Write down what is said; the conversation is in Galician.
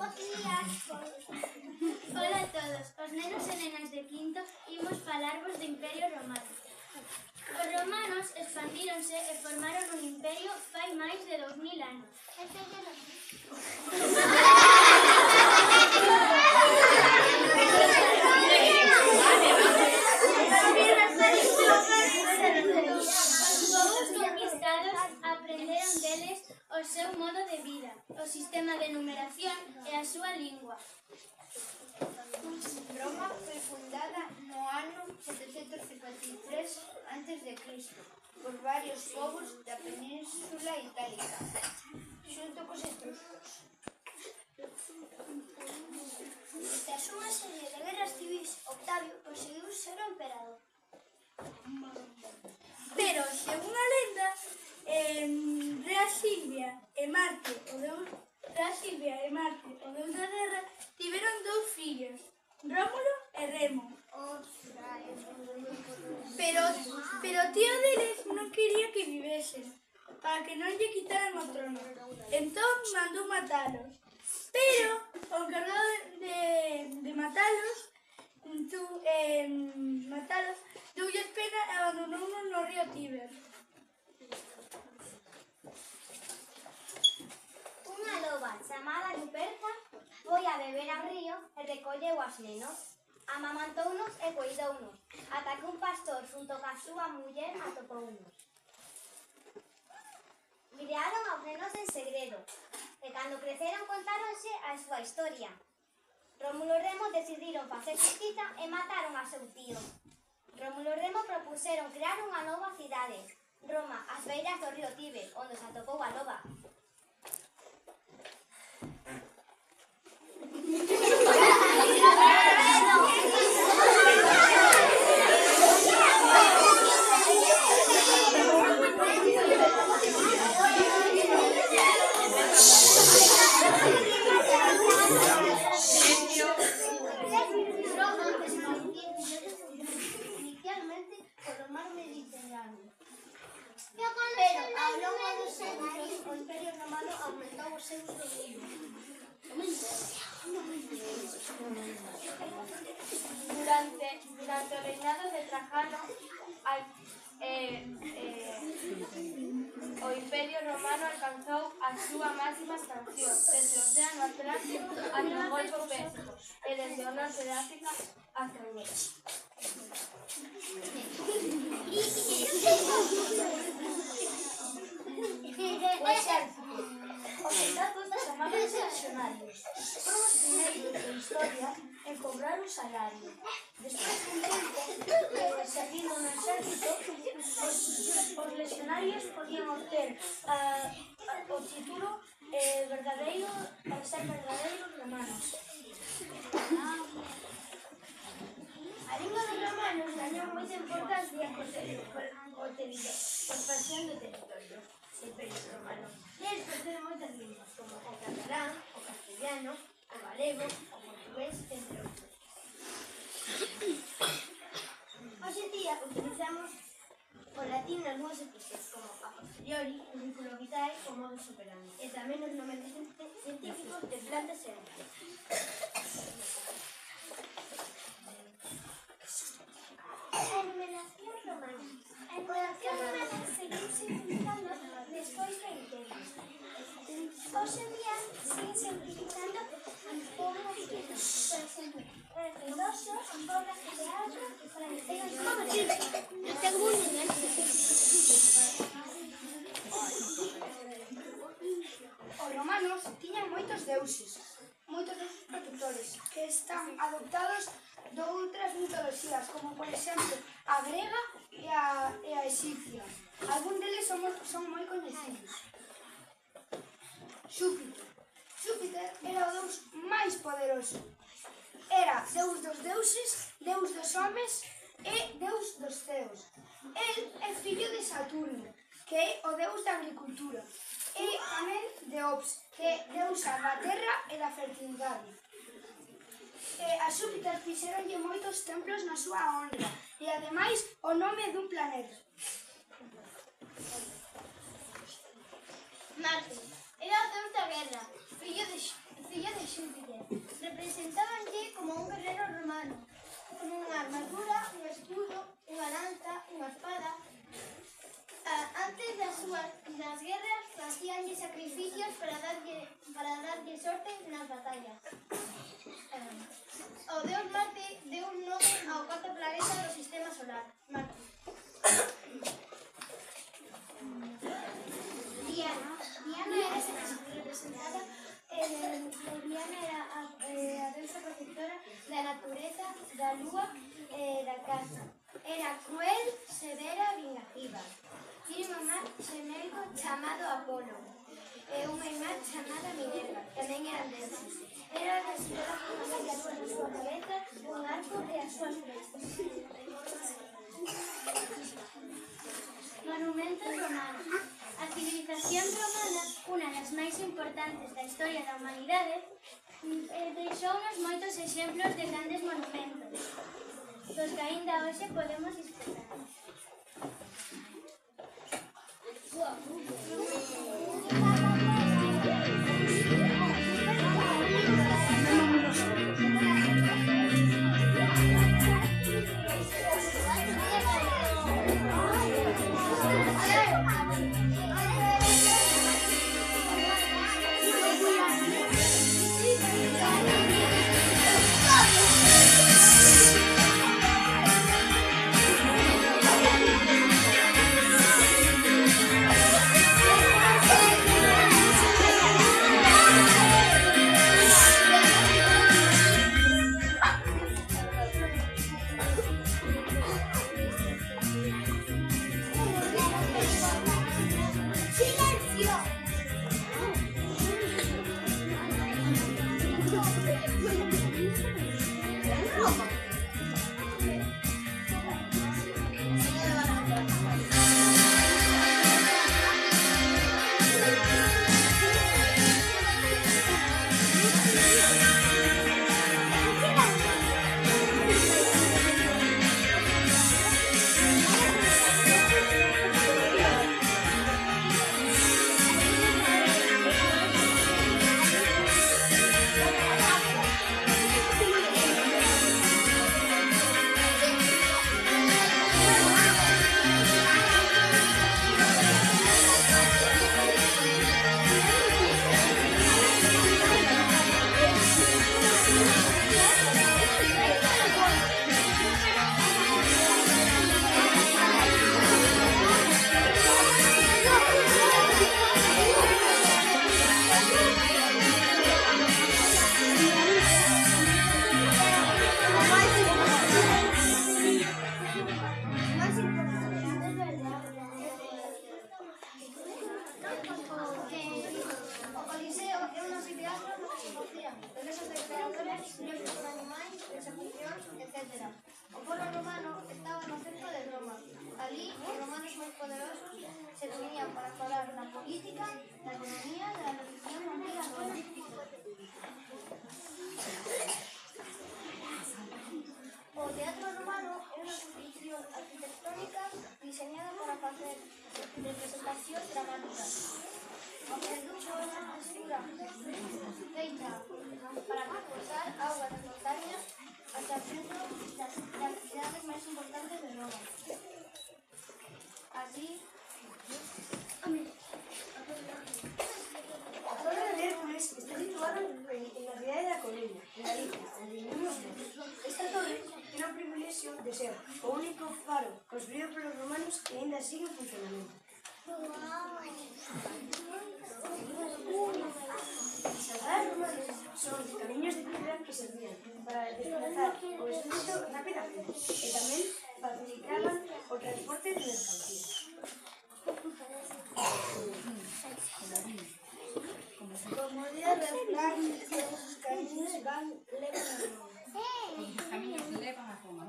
Ola a todos, os nenos e nenas de quinto imos falarvos do Imperio Romano. Os romanos expandíronse e formaron un imperio fai máis de 2000 anos. Os povos conquistados aprenderon deles o seu modo de vida, o sistema de numeración e a súa lingua. Roma foi fundada no ano 753 a.C. por varios povos da Península Itálica, xunto cos etruscos. Tras unha serie de guerras civis, Octavio conseguiu ser o emperador. Pero, según a lenda, Rea Silvia e Marte, o deus da guerra, tiveron dous fillos, Rómulo e Remo. Pero o tío deles non quería que vivesen, para que non lle quitaran o trono. Entón mandou matalos. Pero o encargado de matalos, doulles pena e abandonounos no río Tíber. Unha loba chamada Luperca foi a beber ao río e recolleu as nenos. Amamantounos e cuidounos, ata que un pastor xunto ca súa muller atopounos. Criaron aos nenos en segredo, e cando creceron contáronse a súa historia. Rómulo e Remo decidiron facer xustiza e mataron a seu tío. Rómulo e Remo propuseron crear unha nova cidade, Roma, ás beiras do río Tíber, onde se atopou a loba. Inicialmente por o mar Mediterráneo. Pero ao longo dos séculos o Imperio Romano aumentou os seus dominios. Durante o reinado de Trajano, o Imperio Romano alcanzou a súa máxima expansión desde o Océano Atlántico ata o Golfo Pérsico e desde o norte de África ata Europa. O exército. Os soldados chamábanse legionarios. Foron os primeiros da historia en cobrar un salario. Despois dun tempo, servindo no exército, os legionarios podían obter o título para ser verdadeiros romanos. A lingua dos romanos gañou moita importancia debido á expansión do territorio do Imperio Romano. Eles poseen moitas linguas, como o catalán, o castellano, o galego, o portugués, entre outros. Hoxe en día utilizamos o latín nas novas expresións, como a posteriori, currículo vitae ou modus operandi, e tamén os nomes científicos de plantas e animais. A numeración romana. A numeración romana seguiuse utilizando despois da Imperio. Hoxe en día seguense utilizando en formas de, por exemplo, redoso, obras de teatro e franceses. Os romanos tiñan moitos deuses protectores, que están adoptados de outras mitoloxías, como por exemplo a grega e a egipcia. Algún deles son moi coñecidos. Xúpiter era o deus máis poderoso. Era deus dos deuses, deus dos homes e deus dos ceos. El é fillo de Saturno, que é o deus da agricultura, e tamén de Ops, que é deusa da terra e da fertilidade. A Xúpiter fixeronlle moitos templos na súa honra e ademais o nome dun planeta. Marte era o deus da guerra, fillo de Xúpiter. Representábanlle como un guerrero romano, con unha armadura, un escudo, unha lanza, unha espada. Antes das guerras facíanlle sacrificios para darlle sorte nas batallas. O deus Marte deu un nome ao cuarto planeta do sistema solar, Marte. Diana era representada Diana era a deusa protectora da natureza, da lúa e da casa. Era cruel, severa e vingativa. Tiene un mar xemelo chamado Apolo e unha irmá chamada Minerva. Tamén eran deusas. Era representada por unha media lúa na súa cabeza, un arco e as súas crestas. Monumentos romanos. A civilización romana, unha das máis importantes da historia da humanidade, deixounos moitos exemplos de grandes monumentos, dos que aínda hoxe podemos disfrutar. O pueblo romano estaba no centro de Roma. Allí, os romanos máis poderosos se reunían para falar da política, da economía, da religión da antiga Roma. O teatro romano é unha construción arquitectónica diseñada para facer representacións dramáticas. O reducho é unha textura feita para transportar auga das montañas hasta o centro das cidades máis importantes de Roma. Así, A Torre de Hércules está situada en la ciudad de La Coruña, en Galicia, onde vivimos nós. Esta torre tiene o privilexio de ser o único faro construído polos romanos que aínda sigue en funcionamento. As aldadas romanas son camiños de piedra que servían para desplazar o exército rapidamente e tamén facilitaban o transporte de mercancías. Como día de plan, os camiños levan a Roma.